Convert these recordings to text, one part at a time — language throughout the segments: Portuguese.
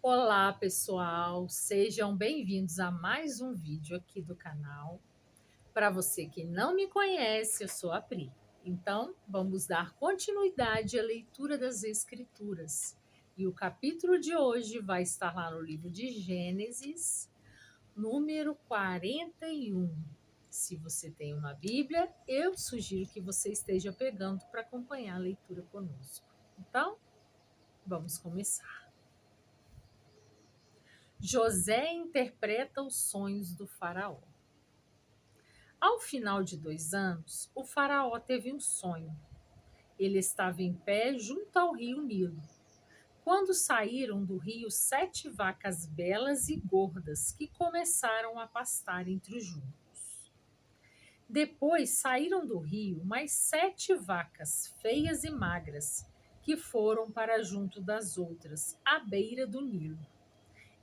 Olá, pessoal! Sejam bem-vindos a mais um vídeo aqui do canal. Para você que não me conhece, eu sou a Pri. Então, vamos dar continuidade à leitura das Escrituras. E o capítulo de hoje vai estar lá no livro de Gênesis, número 41. Se você tem uma Bíblia, eu sugiro que você esteja pegando para acompanhar a leitura conosco. Então, vamos começar. José interpreta os sonhos do faraó. Ao final de 2 anos, o faraó teve um sonho. Ele estava em pé junto ao rio Nilo, quando saíram do rio 7 vacas belas e gordas que começaram a pastar entre os juncos. Depois saíram do rio mais 7 vacas feias e magras, que foram para junto das outras, à beira do Nilo.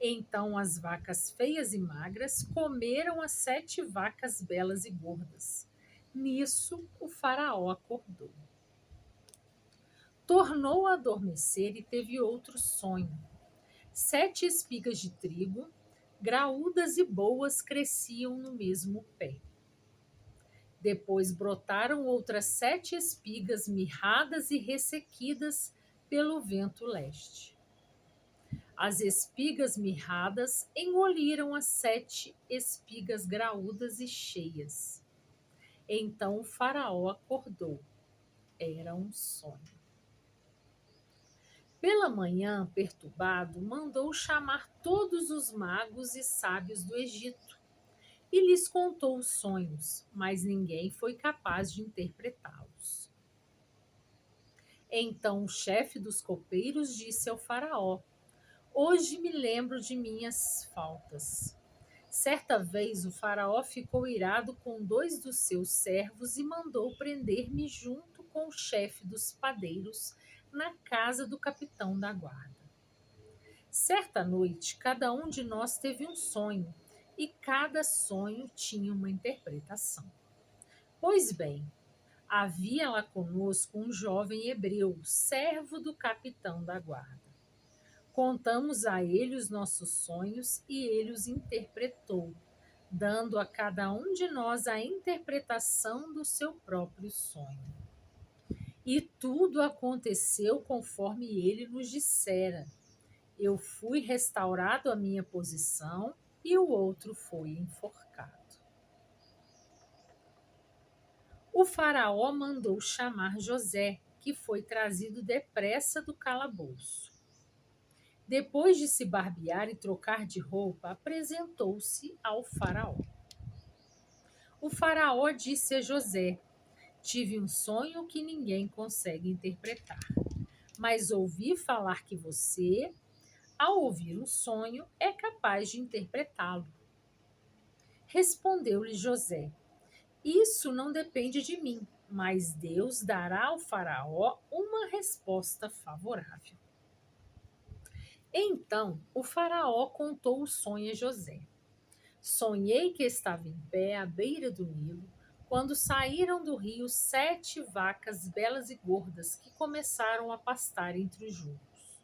Então as vacas feias e magras comeram as 7 vacas belas e gordas. Nisso o faraó acordou. Tornou a adormecer e teve outro sonho. 7 espigas de trigo, graúdas e boas, cresciam no mesmo pé. Depois brotaram outras 7 espigas mirradas e ressequidas pelo vento leste. As espigas mirradas engoliram as 7 espigas graúdas e cheias. Então o faraó acordou. Era um sonho. Pela manhã, perturbado, mandou chamar todos os magos e sábios do Egito e lhes contou os sonhos, mas ninguém foi capaz de interpretá-los. Então o chefe dos copeiros disse ao faraó: Hoje me lembro de minhas faltas. Certa vez o faraó ficou irado com 2 dos seus servos e mandou prender-me junto com o chefe dos padeiros na casa do capitão da guarda. Certa noite, cada um de nós teve um sonho e cada sonho tinha uma interpretação. Pois bem, havia lá conosco um jovem hebreu, servo do capitão da guarda. Contamos a ele os nossos sonhos e ele os interpretou, dando a cada um de nós a interpretação do seu próprio sonho. E tudo aconteceu conforme ele nos dissera. Eu fui restaurado à minha posição e o outro foi enforcado. O faraó mandou chamar José, que foi trazido depressa do calabouço. Depois de se barbear e trocar de roupa, apresentou-se ao faraó. O faraó disse a José: Tive um sonho que ninguém consegue interpretar, mas ouvi falar que você, ao ouvir um sonho, é capaz de interpretá-lo. Respondeu-lhe José: Isso não depende de mim, mas Deus dará ao faraó uma resposta favorável. Então o faraó contou o sonho a José. Sonhei que estava em pé à beira do Nilo, quando saíram do rio 7 vacas belas e gordas que começaram a pastar entre os juncos.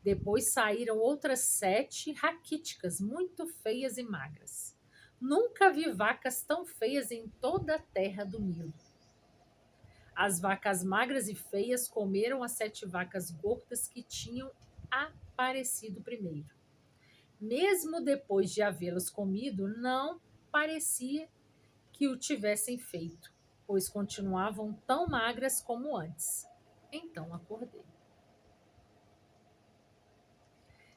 Depois saíram outras 7 raquíticas, muito feias e magras. Nunca vi vacas tão feias em toda a terra do Nilo. As vacas magras e feias comeram as 7 vacas gordas que tinham aparecido primeiro. Mesmo depois de havê-las comido, não parecia que o tivessem feito, pois continuavam tão magras como antes. Então acordei.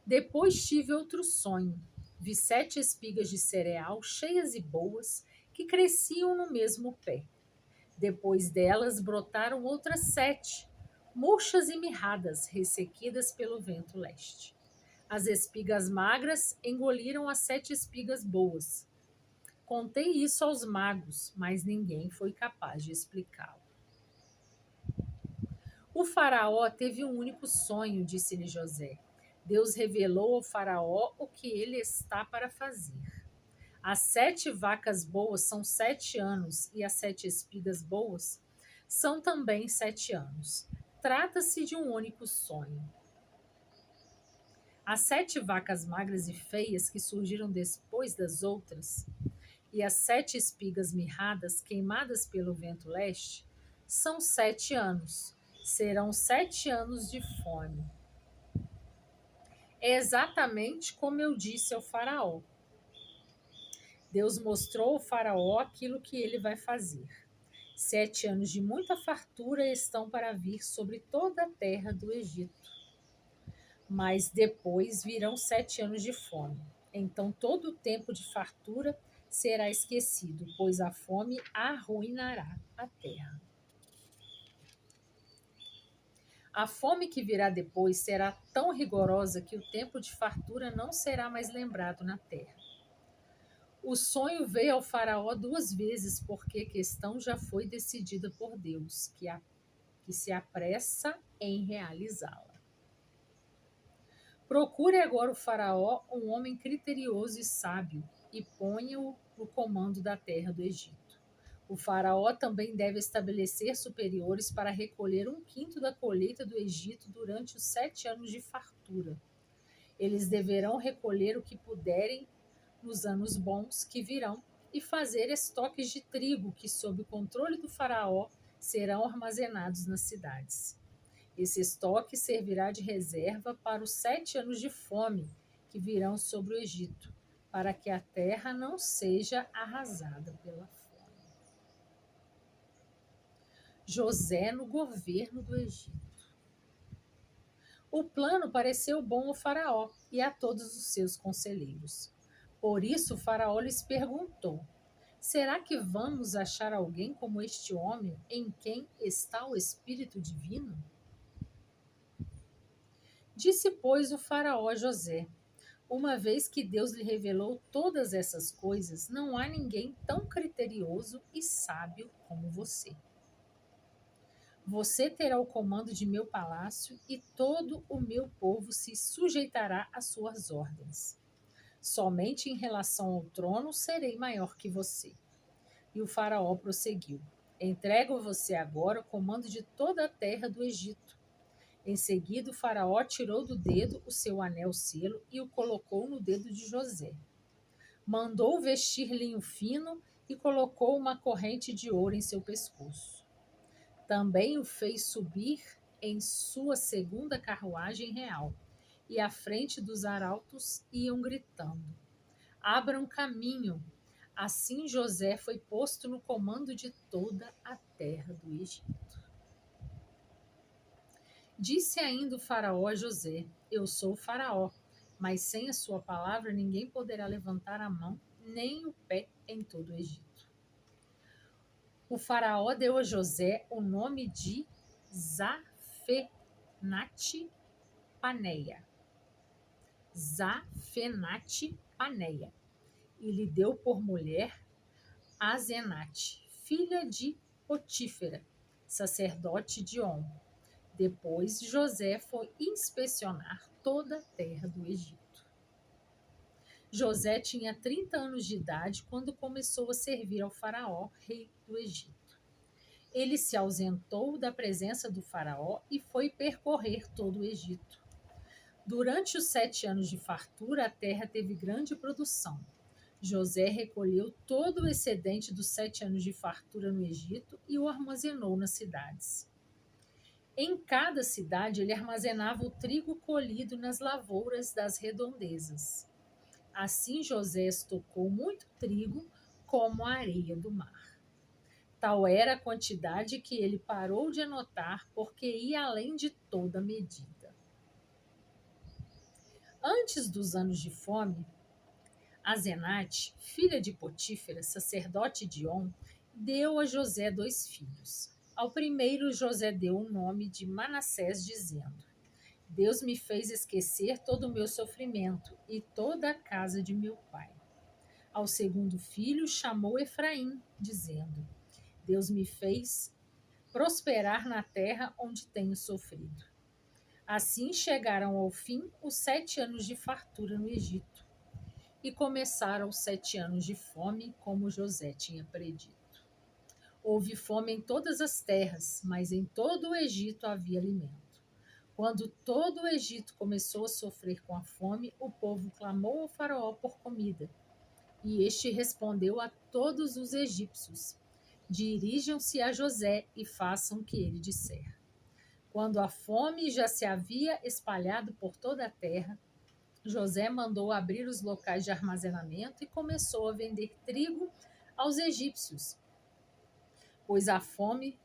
Depois tive outro sonho. Vi 7 espigas de cereal cheias e boas que cresciam no mesmo pé. Depois delas brotaram outras 7, murchas e mirradas, ressequidas pelo vento leste. As espigas magras engoliram as 7 espigas boas. Contei isso aos magos, mas ninguém foi capaz de explicá-lo. O faraó teve um único sonho, disse-lhe José. Deus revelou ao faraó o que ele está para fazer. As 7 vacas boas são 7 anos e as 7 espigas boas são também 7 anos. Trata-se de um único sonho. As 7 vacas magras e feias que surgiram depois das outras, e as 7 espigas mirradas queimadas pelo vento leste, são 7 anos. Serão 7 anos de fome. É exatamente como eu disse ao faraó. Deus mostrou ao faraó aquilo que ele vai fazer. 7 anos de muita fartura estão para vir sobre toda a terra do Egito. Mas depois virão 7 anos de fome. Então todo o tempo de fartura será esquecido, pois a fome arruinará a terra. A fome que virá depois será tão rigorosa que o tempo de fartura não será mais lembrado na terra. O sonho veio ao faraó 2 vezes, porque a questão já foi decidida por Deus, que se apressa em realizá-la. Procure agora o faraó, um homem criterioso e sábio, e ponha-o no comando da terra do Egito. O faraó também deve estabelecer superiores para recolher 1/5 da colheita do Egito durante os 7 anos de fartura. Eles deverão recolher o que puderem nos anos bons que virão e fazer estoques de trigo que, sob o controle do faraó, serão armazenados nas cidades. Esse estoque servirá de reserva para os 7 anos de fome que virão sobre o Egito, para que a terra não seja arrasada pela fome. José no governo do Egito. O plano pareceu bom ao faraó e a todos os seus conselheiros. Por isso o faraó lhes perguntou: será que vamos achar alguém como este homem em quem está o Espírito Divino? Disse, pois, o faraó a José: uma vez que Deus lhe revelou todas essas coisas, não há ninguém tão criterioso e sábio como você. Você terá o comando de meu palácio e todo o meu povo se sujeitará às suas ordens. Somente em relação ao trono serei maior que você. E o faraó prosseguiu: entrego a você agora o comando de toda a terra do Egito. Em seguida, o faraó tirou do dedo o seu anel-selo e o colocou no dedo de José. Mandou vestir linho fino e colocou uma corrente de ouro em seu pescoço. Também o fez subir em sua segunda carruagem real, e à frente dos arautos iam gritando: abram caminho. Assim José foi posto no comando de toda a terra do Egito. Disse ainda o faraó a José: eu sou o faraó, mas sem a sua palavra ninguém poderá levantar a mão nem o pé em todo o Egito. O faraó deu a José o nome de Zafenate-Paneia. Zafenate-Paneia. E lhe deu por mulher Azenate, filha de Potífera, sacerdote de On. Depois José foi inspecionar toda a terra do Egito. José tinha 30 anos de idade quando começou a servir ao faraó, rei do Egito. Ele se ausentou da presença do faraó e foi percorrer todo o Egito. Durante os 7 anos de fartura, a terra teve grande produção. José recolheu todo o excedente dos 7 anos de fartura no Egito e o armazenou nas cidades. Em cada cidade, ele armazenava o trigo colhido nas lavouras das redondezas. Assim José estocou muito trigo como a areia do mar. Tal era a quantidade que ele parou de anotar, porque ia além de toda medida. Antes dos anos de fome, Azenate, filha de Potífera, sacerdote de On, deu a José 2 filhos. Ao primeiro, José deu o nome de Manassés, dizendo: Deus me fez esquecer todo o meu sofrimento e toda a casa de meu pai. Ao segundo filho, chamou Efraim, dizendo: Deus me fez prosperar na terra onde tenho sofrido. Assim chegaram ao fim os 7 anos de fartura no Egito, e começaram os 7 anos de fome, como José tinha predito. Houve fome em todas as terras, mas em todo o Egito havia alimento. Quando todo o Egito começou a sofrer com a fome, o povo clamou ao faraó por comida. E este respondeu a todos os egípcios: dirijam-se a José e façam o que ele disser. Quando a fome já se havia espalhado por toda a terra, José mandou abrir os locais de armazenamento e começou a vender trigo aos egípcios, pois a fome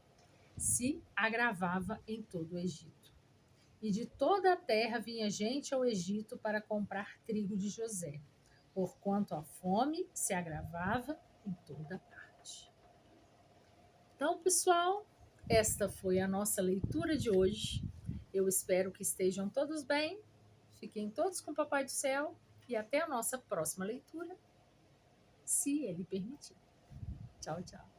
se agravava em todo o Egito. E de toda a terra vinha gente ao Egito para comprar trigo de José, porquanto a fome se agravava em toda parte. Então, pessoal, esta foi a nossa leitura de hoje. Eu espero que estejam todos bem, fiquem todos com o Papai do Céu e até a nossa próxima leitura, se Ele permitir. Tchau, tchau.